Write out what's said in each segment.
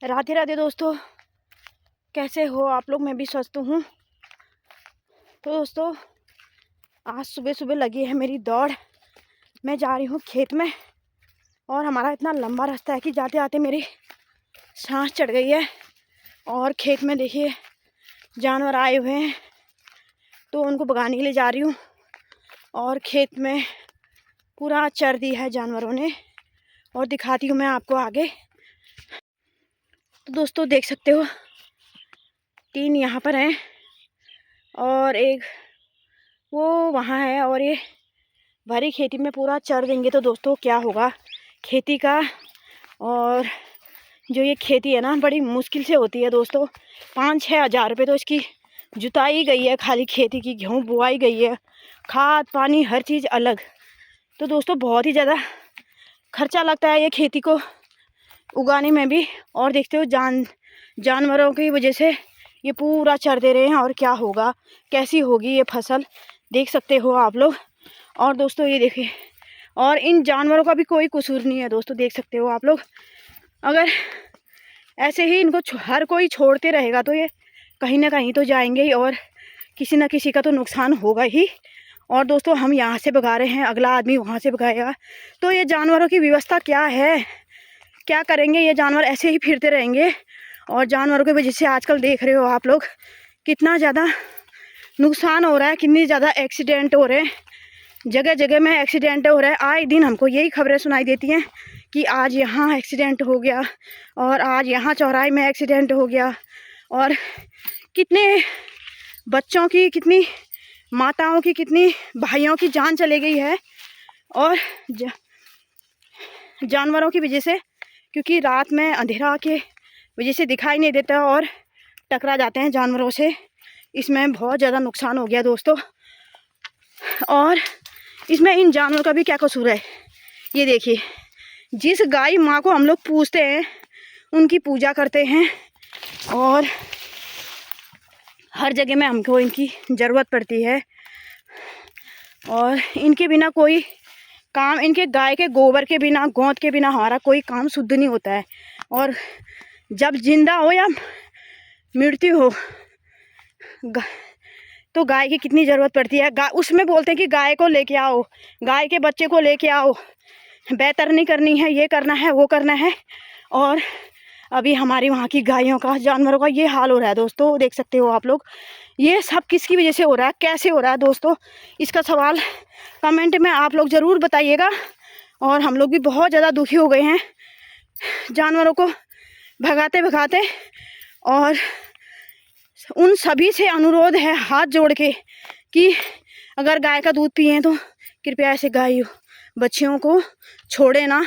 राधे राधे दोस्तों, कैसे हो आप लोग। मैं भी स्वस्थ हूँ। तो दोस्तों, आज सुबह सुबह लगी है मेरी दौड़। मैं जा रही हूँ खेत में और हमारा इतना लंबा रास्ता है कि जाते आते मेरी सांस चढ़ गई है। और खेत में देखिए जानवर आए हुए हैं, तो उनको भगाने के लिए जा रही हूँ। और खेत में पूरा चर दिया है जानवरों ने, और दिखाती हूँ मैं आपको आगे। तो दोस्तों देख सकते हो, 3 यहाँ पर हैं और एक वो वहाँ है, और ये भरी खेती में पूरा चर देंगे तो दोस्तों क्या होगा खेती का। और जो ये खेती है ना, बड़ी मुश्किल से होती है दोस्तों। 5-6 हज़ार रुपये तो इसकी जुताई गई है, खाली खेती की गेहूँ बुआई गई है, खाद पानी हर चीज़ अलग। तो दोस्तों बहुत ही ज़्यादा खर्चा लगता है ये खेती को उगाने में भी। और देखते हो जानवरों की वजह से ये पूरा चर दे रहे हैं, और क्या होगा, कैसी होगी ये फसल, देख सकते हो आप लोग। और दोस्तों ये देखिए, और इन जानवरों का भी कोई कसूर नहीं है दोस्तों, देख सकते हो आप लोग। अगर ऐसे ही इनको हर कोई छोड़ते रहेगा तो ये कहीं ना कहीं तो जाएंगे ही, और किसी न किसी का तो नुकसान होगा ही। और दोस्तों हम यहाँ से भगा रहे हैं, अगला आदमी वहाँ से भगाएगा। तो ये जानवरों की व्यवस्था क्या है, क्या करेंगे ये जानवर, ऐसे ही फिरते रहेंगे। और जानवरों की वजह से आजकल देख रहे हो आप लोग कितना ज़्यादा नुकसान हो रहा है, कितनी ज़्यादा एक्सीडेंट हो रहे हैं, जगह जगह में एक्सीडेंट हो रहा है। आए दिन हमको यही खबरें सुनाई देती हैं कि आज यहाँ एक्सीडेंट हो गया, और आज यहाँ चौराहे में एक्सीडेंट हो गया। और कितने बच्चों की, कितनी माताओं की, कितनी भाइयों की जान चली गई है। और जानवरों की वजह से, क्योंकि रात में अंधेरा के वजह से दिखाई नहीं देता और टकरा जाते हैं जानवरों से। इसमें बहुत ज़्यादा नुकसान हो गया दोस्तों। और इसमें इन जानवरों का भी क्या कसूर है, ये देखिए। जिस गाय माँ को हम लोग पूजते हैं, उनकी पूजा करते हैं, और हर जगह में हमको इनकी ज़रूरत पड़ती है। और इनके बिना कोई काम, इनके गाय के गोबर के बिना, गोंद के बिना हमारा कोई काम शुद्ध नहीं होता है। और जब जिंदा हो या मृत्यु हो, तो गाय की कितनी ज़रूरत पड़ती है। उसमें बोलते हैं कि गाय को लेके आओ, गाय के बच्चे को लेके आओ, बेहतरनी करनी है, ये करना है, वो करना है। और अभी हमारी वहाँ की गायों का, जानवरों का ये हाल हो रहा है दोस्तों, देख सकते हो आप लोग। ये सब किसकी वजह से हो रहा है, कैसे हो रहा है दोस्तों, इसका सवाल कमेंट में आप लोग ज़रूर बताइएगा। और हम लोग भी बहुत ज़्यादा दुखी हो गए हैं जानवरों को भगाते भगाते। और उन सभी से अनुरोध है हाथ जोड़ के कि अगर गाय का दूध पिए तो कृपया ऐसे गाय बच्चियों को छोड़े ना।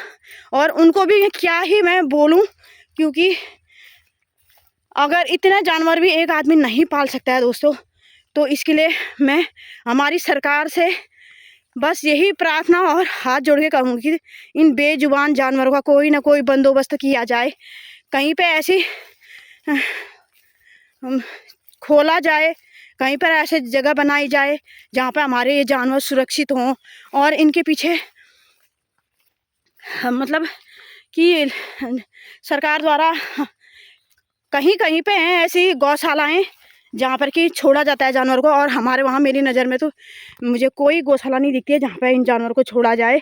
और उनको भी क्या ही मैं बोलूं, क्योंकि अगर इतने जानवर भी एक आदमी नहीं पाल सकता है दोस्तों, तो इसके लिए मैं हमारी सरकार से बस यही प्रार्थना और हाथ जोड़ के कहूँगी कि इन बेजुबान जानवरों का कोई ना कोई बंदोबस्त किया जाए। कहीं पे ऐसी खोला जाए, कहीं पर ऐसे जगह बनाई जाए जहाँ पर हमारे ये जानवर सुरक्षित हों। और इनके पीछे मतलब कि सरकार द्वारा कहीं कहीं पे हैं ऐसी गौशालाएँ जहाँ पर कि छोड़ा जाता है जानवर को। और हमारे वहाँ, मेरी नज़र में तो मुझे कोई गौशाला नहीं दिखती है जहाँ पर इन जानवरों को छोड़ा जाए।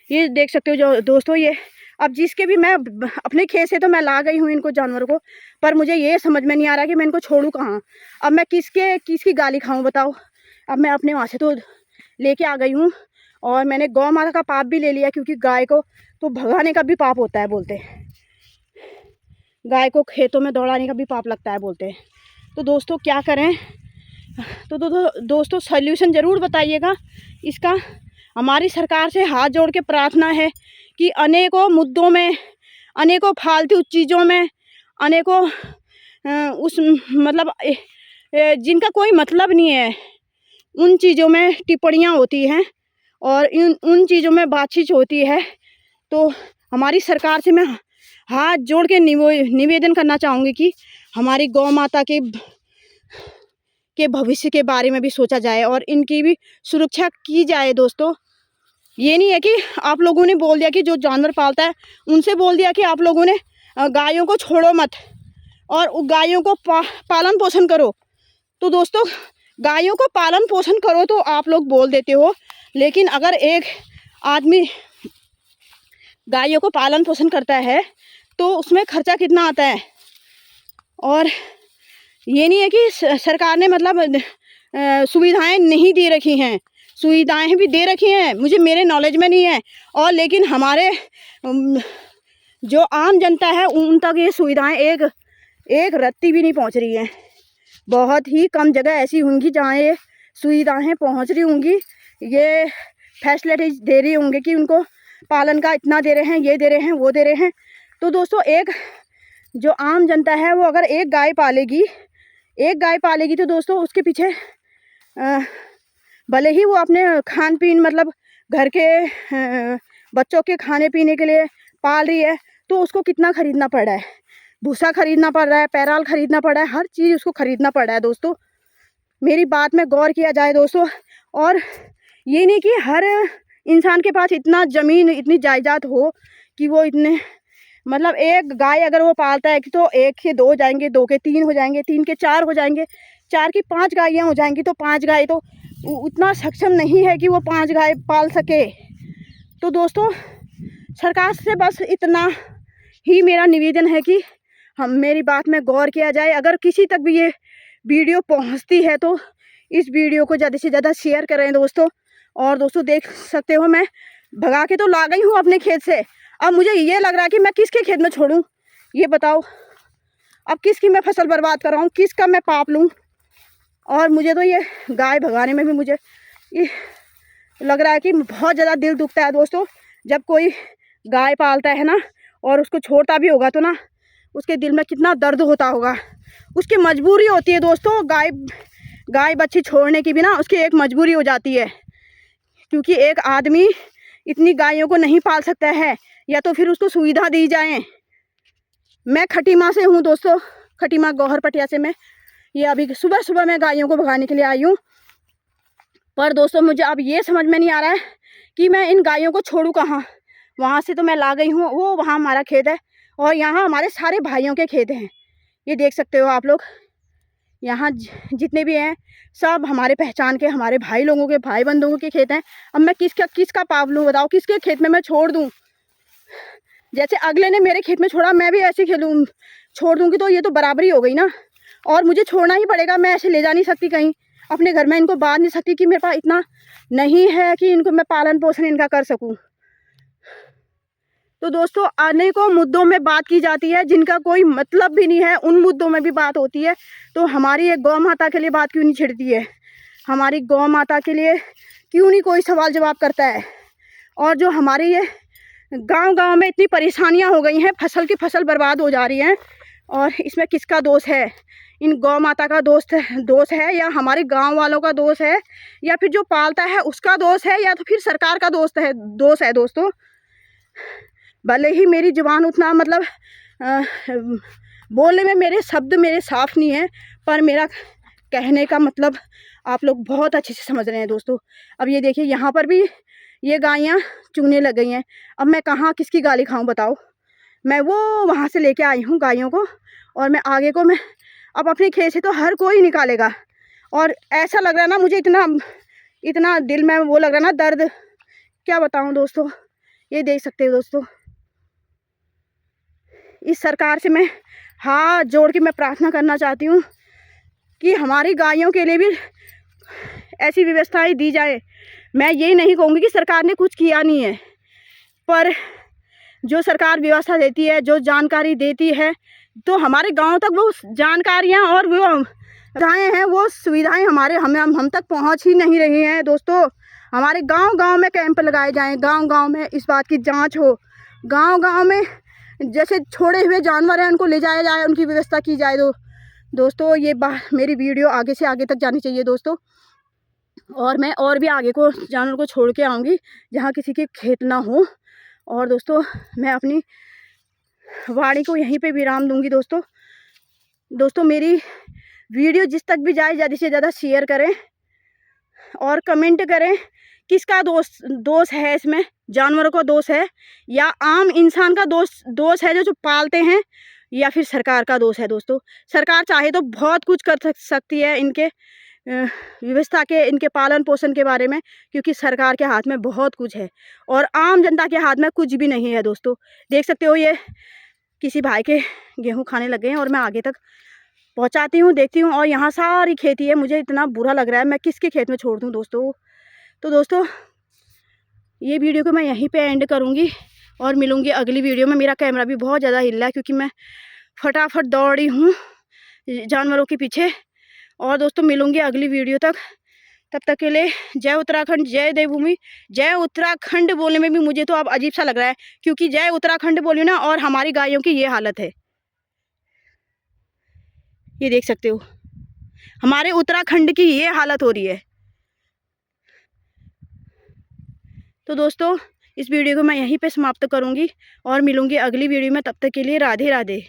ये देख सकते हो जो दोस्तों, ये अब जिसके भी, मैं अपने खेत से तो मैं ला गई हूँ इनको जानवरों को, पर मुझे ये समझ में नहीं आ रहा कि मैं इनको छोड़ूं कहाँ। अब मैं किसकी गाली खाऊं बताओ। अब मैं अपने वहाँ से तो लेके आ गई हूँ, और मैंने गौ माता का पाप भी ले लिया, क्योंकि गाय को तो भगाने का भी पाप होता है बोलते हैं, गाय को खेतों में दौड़ाने का भी पाप लगता है बोलते हैं। तो दोस्तों क्या करें, तो दोस्तों सल्यूशन ज़रूर बताइएगा इसका। हमारी सरकार से हाथ जोड़ के प्रार्थना है कि अनेकों मुद्दों में, अनेकों फालतू चीज़ों में, अनेकों उस मतलब जिनका कोई मतलब नहीं है, उन चीज़ों में टिप्पणियाँ होती हैं, और उन चीज़ों में बातचीत होती है। तो हमारी सरकार से मैं हाथ जोड़ के निवेदन करना चाहूँगी कि हमारी गौ माता के भविष्य के बारे में भी सोचा जाए, और इनकी भी सुरक्षा की जाए दोस्तों। ये नहीं है कि आप लोगों ने बोल दिया कि जो जानवर पालता है उनसे बोल दिया कि आप लोगों ने गायों को छोड़ो मत और गायों को पालन पोषण करो। तो दोस्तों गायों को पालन पोषण करो तो आप लोग बोल देते हो, लेकिन अगर एक आदमी गायों को पालन पोषण करता है तो उसमें खर्चा कितना आता है। और ये नहीं है कि सरकार ने मतलब सुविधाएं नहीं दे रखी हैं, सुविधाएं भी दे रखी हैं, मुझे मेरे नॉलेज में नहीं है। और लेकिन हमारे जो आम जनता है उन तक ये सुविधाएं एक रत्ती भी नहीं पहुंच रही हैं। बहुत ही कम जगह ऐसी होंगी जहाँ ये सुविधाएं पहुंच रही होंगी, ये फैसिलिटीज दे रही होंगी कि उनको पालन का इतना दे रहे हैं, ये दे रहे हैं, वो दे रहे हैं। तो दोस्तों एक जो आम जनता है वो अगर एक गाय पालेगी तो दोस्तों उसके पीछे भले ही वो अपने खान पीन मतलब घर के बच्चों के खाने पीने के लिए पाल रही है, तो उसको कितना खरीदना पड़ रहा है, भूसा खरीदना पड़ रहा है, पैराल खरीदना पड़ रहा है, हर चीज़ उसको खरीदना पड़ रहा है। दोस्तों मेरी बात में गौर किया जाए दोस्तों। और ये नहीं कि हर इंसान के पास इतना ज़मीन इतनी जायदाद हो कि वो इतने मतलब एक गाय अगर वो पालता है तो 1 के 2 हो जाएंगे, 2 के 3 हो जाएंगे, 3 के 4 हो जाएंगे, 4 की 5 गायें हो जाएंगी। तो 5 गाय तो उतना सक्षम नहीं है कि वो 5 गाय पाल सके। तो दोस्तों सरकार से बस इतना ही मेरा निवेदन है कि हम मेरी बात में गौर किया जाए। अगर किसी तक भी ये वीडियो पहुंचती है तो इस वीडियो को ज़्यादा से ज़्यादा शेयर करें दोस्तों। और दोस्तों देख सकते हो मैं भगा के तो ला गई हूँ अपने खेत से, अब मुझे ये लग रहा है कि मैं किसके खेत में छोड़ूं, ये बताओ। अब किसकी मैं फसल बर्बाद कर रहा हूँ, किसका मैं पाप लूँ। और मुझे तो ये गाय भगाने में भी मुझे ये लग रहा है कि बहुत ज़्यादा दिल दुखता है दोस्तों। जब कोई गाय पालता है ना और उसको छोड़ता भी होगा तो ना उसके दिल में कितना दर्द होता होगा। उसकी मजबूरी होती है दोस्तों, गाय बच्ची छोड़ने की भी ना उसकी एक मजबूरी हो जाती है, क्योंकि एक आदमी इतनी गायों को नहीं पाल सकता है, या तो फिर उसको सुविधा दी जाए। मैं खटीमा से हूँ दोस्तों, खटीमा गौहर पटिया से मैं ये अभी सुबह मैं गायों को भगाने के लिए आई हूँ। पर दोस्तों मुझे अब ये समझ में नहीं आ रहा है कि मैं इन गायों को छोड़ूँ कहाँ। वहाँ से तो मैं ला गई हूँ, वो वहाँ हमारा खेत है और यहाँ हमारे सारे भाइयों के खेत हैं। ये देख सकते हो आप लोग, यहाँ जितने भी हैं सब हमारे पहचान के, हमारे भाई लोगों के, भाई बंधुओं के खेत हैं। अब मैं किसका पाप लूँ बताओ, किसके खेत में मैं छोड़ दूँ। जैसे अगले ने मेरे खेत में छोड़ा मैं भी ऐसे छोड़ दूँगी तो ये तो बराबरी हो गई ना। और मुझे छोड़ना ही पड़ेगा, मैं ऐसे ले जा नहीं सकती कहीं अपने घर में, इनको बांध नहीं सकती कि मेरे पास इतना नहीं है कि इनको मैं पालन पोषण इनका कर सकूँ। तो दोस्तों अनेकों मुद्दों में बात की जाती है जिनका कोई मतलब भी नहीं है, उन मुद्दों में भी बात होती है। तो हमारी एक गौ माता के लिए बात क्यों नहीं छिड़ती है, हमारी गौ माता के लिए क्यों नहीं कोई सवाल जवाब करता है। और जो हमारी ये गांव में इतनी परेशानियां हो गई हैं, फसल बर्बाद हो जा रही है, और इसमें किसका दोष है? इन गौ माता का दोष है, या हमारे गांव वालों का दोष है, या फिर जो पालता है उसका दोष है, या तो फिर सरकार का दोष है दोस्तों। भले ही मेरी जुबान उतना मतलब बोलने में मेरे शब्द मेरे साफ नहीं है, पर मेरा कहने का मतलब आप लोग बहुत अच्छे से समझ रहे हैं दोस्तों। अब ये देखिए यहाँ पर भी ये गायें चुगने लग गई हैं। अब मैं कहाँ किसकी गाली खाऊं बताओ। मैं वो वहाँ से लेके आई हूँ गायों को, और मैं आगे को मैं अब अपने खेत से तो हर कोई निकालेगा। और ऐसा लग रहा है ना मुझे, इतना दिल में वो लग रहा है ना दर्द, क्या बताऊँ दोस्तों। ये देख सकते हो दोस्तों, इस सरकार से मैं हाथ जोड़ के मैं प्रार्थना करना चाहती हूँ कि हमारी गायों के लिए भी ऐसी व्यवस्थाएं दी जाए। मैं ये नहीं कहूँगी कि सरकार ने कुछ किया नहीं है, पर जो सरकार व्यवस्था देती है, जो जानकारी देती है, तो हमारे गांव तक वो जानकारियाँ और वो सुविधाएँ हैं, वो सुविधाएं हम तक पहुँच ही नहीं रही हैं दोस्तों। हमारे गांव में कैंप लगाए जाएं, गांव में इस बात की जांच हो, गांव में जैसे छोड़े हुए जानवर हैं उनको ले जाया जाए, उनकी व्यवस्था की जाए। दोस्तों ये बात मेरी वीडियो आगे से आगे तक जानी चाहिए दोस्तों। और मैं और भी आगे को जानवर को छोड़ के आऊँगी जहाँ किसी के खेत ना हो। और दोस्तों मैं अपनी वाणी को यहीं पे विराम दूंगी दोस्तों मेरी वीडियो जिस तक भी जाए ज़्यादा से ज़्यादा शेयर करें और कमेंट करें किसका दोष है इसमें, जानवरों का दोष है या आम इंसान का दोष है जो पालते हैं, या फिर सरकार का दोष है दोस्तों। सरकार चाहे तो बहुत कुछ कर सकती है इनके व्यवस्था के, इनके पालन पोषण के बारे में, क्योंकि सरकार के हाथ में बहुत कुछ है और आम जनता के हाथ में कुछ भी नहीं है दोस्तों। देख सकते हो ये किसी भाई के गेहूं खाने लगे हैं और मैं आगे तक पहुंचाती हूं, देखती हूं। और यहाँ सारी खेती है, मुझे इतना बुरा लग रहा है, मैं किसके खेत में छोड़ दूं दोस्तों। तो दोस्तों ये वीडियो को मैं यहीं पे एंड करूँगी और मिलूँगी अगली वीडियो में। मेरा कैमरा भी बहुत ज़्यादा हिल रहा है क्योंकि मैं फटाफट दौड़ी हूँ जानवरों के पीछे। और दोस्तों मिलूँगी अगली वीडियो तक, तब तक के लिए जय उत्तराखंड, जय देवभूमि। जय उत्तराखंड बोलने में भी मुझे तो अब अजीब सा लग रहा है, क्योंकि जय उत्तराखंड बोली ना और हमारी गायों की ये हालत है, ये देख सकते हो हमारे उत्तराखंड की ये हालत हो रही है। तो दोस्तों इस वीडियो को मैं यहीं पे समाप्त करूँगी और मिलूँगी अगली वीडियो में, तब तक के लिए राधे राधे।